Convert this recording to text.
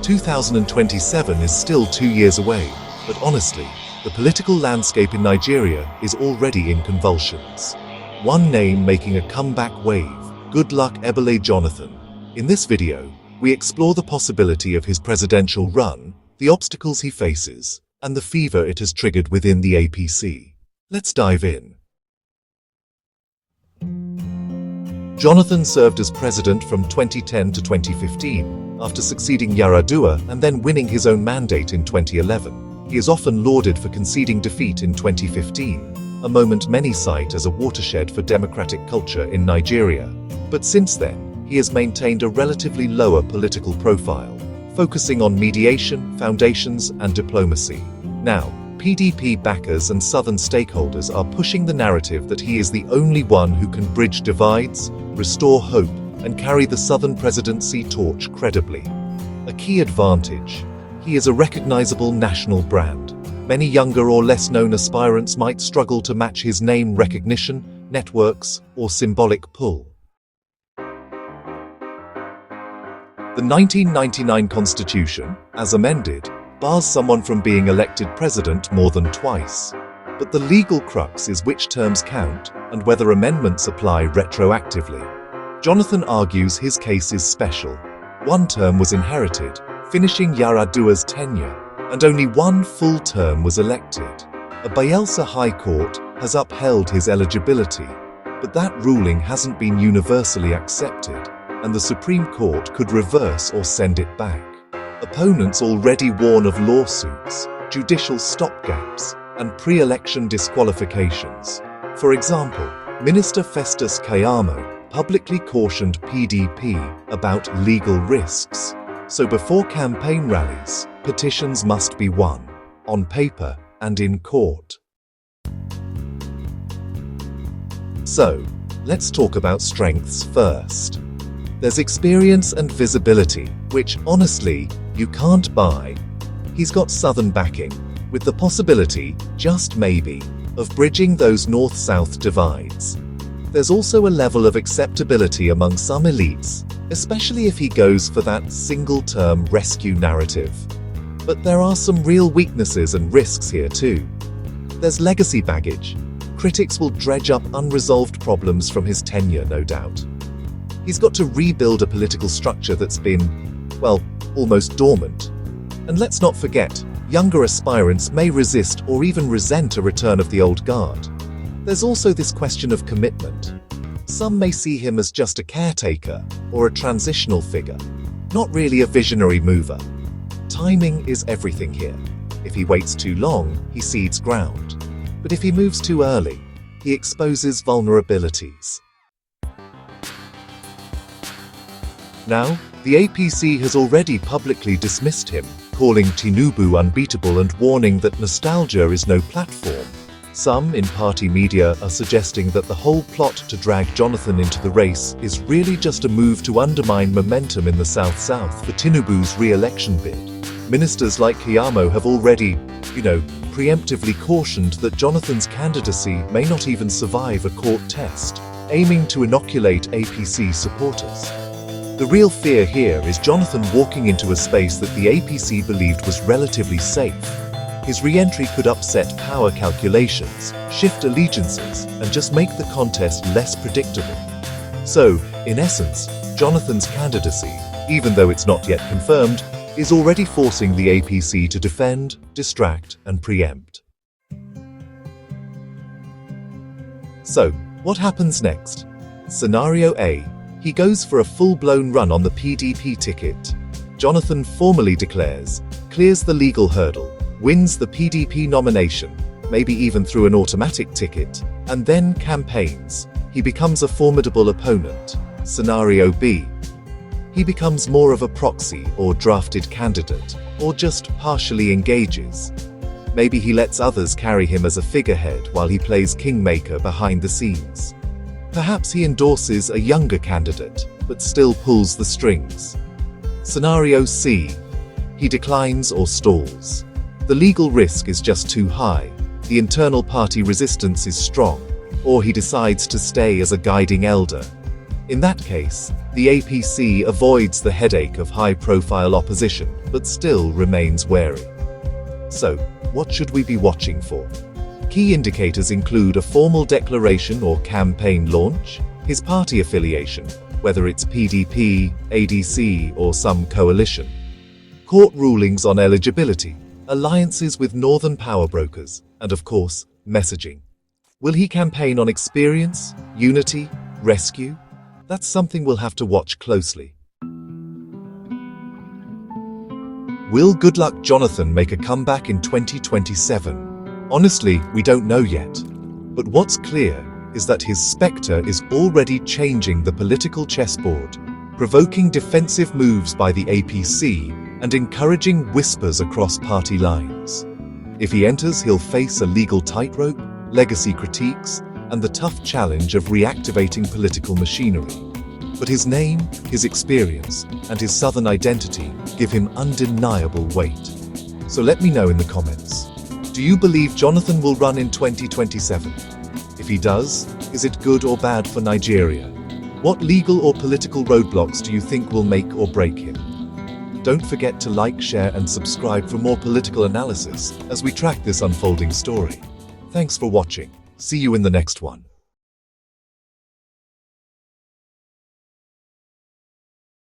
2027 is still 2 years away, but honestly, the political landscape in Nigeria is already in convulsions. One name making a comeback wave, Goodluck Ebele Jonathan. In this video, we explore the possibility of his presidential run, the obstacles he faces, and the fever it has triggered within the APC. Let's dive in. Jonathan served as president from 2010 to 2015, after succeeding Yar'Adua and then winning his own mandate in 2011. He is often lauded for conceding defeat in 2015, a moment many cite as a watershed for democratic culture in Nigeria. But since then, he has maintained a relatively lower political profile, focusing on mediation, foundations, and diplomacy. Now, PDP backers and southern stakeholders are pushing the narrative that he is the only one who can bridge divides, restore hope, and carry the southern presidency torch credibly. A key advantage: he is a recognizable national brand. Many younger or less known aspirants might struggle to match his name recognition, networks, or symbolic pull. The 1999 Constitution, as amended, bars someone from being elected president more than twice. But the legal crux is which terms count and whether amendments apply retroactively. Jonathan argues his case is special. One term was inherited, finishing Yar'Adua's tenure, and only one full term was elected. A Bayelsa High Court has upheld his eligibility, but that ruling hasn't been universally accepted, and the Supreme Court could reverse or send it back. Opponents already warn of lawsuits, judicial stopgaps, and pre-election disqualifications. For example, Minister Festus Keyamo publicly cautioned PDP about legal risks. So before campaign rallies, petitions must be won, on paper and in court. So, let's talk about strengths first. There's experience and visibility, which, honestly, you can't buy. He's got southern backing, with the possibility, just maybe, of bridging those north-south divides. There's also a level of acceptability among some elites, especially if he goes for that single-term rescue narrative. But there are some real weaknesses and risks here too. There's legacy baggage. Critics will dredge up unresolved problems from his tenure, no doubt. He's got to rebuild a political structure that's been, well, almost dormant. And let's not forget, younger aspirants may resist or even resent a return of the old guard. There's also this question of commitment. Some may see him as just a caretaker or a transitional figure, not really a visionary mover. Timing is everything here. If he waits too long, he cedes ground. But if he moves too early, he exposes vulnerabilities. Now, the APC has already publicly dismissed him, calling Tinubu unbeatable and warning that nostalgia is no platform. Some in party media are suggesting that the whole plot to drag Jonathan into the race is really just a move to undermine momentum in the South-South for Tinubu's re-election bid. Ministers like Keyamo have already, preemptively cautioned that Jonathan's candidacy may not even survive a court test, aiming to inoculate APC supporters. The real fear here is Jonathan walking into a space that the APC believed was relatively safe. His re-entry could upset power calculations, shift allegiances, and just make the contest less predictable. So, in essence, Jonathan's candidacy, even though it's not yet confirmed, is already forcing the APC to defend, distract, and preempt. So, what happens next? Scenario A. He goes for a full-blown run on the PDP ticket. Jonathan formally declares, clears the legal hurdle, wins the PDP nomination, maybe even through an automatic ticket, and then campaigns. He becomes a formidable opponent. Scenario B. He becomes more of a proxy or drafted candidate, or just partially engages. Maybe he lets others carry him as a figurehead while he plays kingmaker behind the scenes. Perhaps he endorses a younger candidate, but still pulls the strings. Scenario C. He declines or stalls. The legal risk is just too high, the internal party resistance is strong, or he decides to stay as a guiding elder. In that case, the APC avoids the headache of high-profile opposition, but still remains wary. So, what should we be watching for? Key indicators include a formal declaration or campaign launch, his party affiliation, whether it's PDP, ADC, or some coalition, court rulings on eligibility, alliances with northern power brokers, and of course, messaging. Will he campaign on experience, unity, rescue? That's something we'll have to watch closely. Will Goodluck Jonathan make a comeback in 2027? Honestly, we don't know yet. But what's clear is that his spectre is already changing the political chessboard, provoking defensive moves by the APC and encouraging whispers across party lines. If he enters, he'll face a legal tightrope, legacy critiques, and the tough challenge of reactivating political machinery. But his name, his experience, and his Southern identity give him undeniable weight. So let me know in the comments. Do you believe Jonathan will run in 2027? If he does, is it good or bad for Nigeria? What legal or political roadblocks do you think will make or break him? Don't forget to like, share, and subscribe for more political analysis as we track this unfolding story. Thanks for watching. See you in the next one.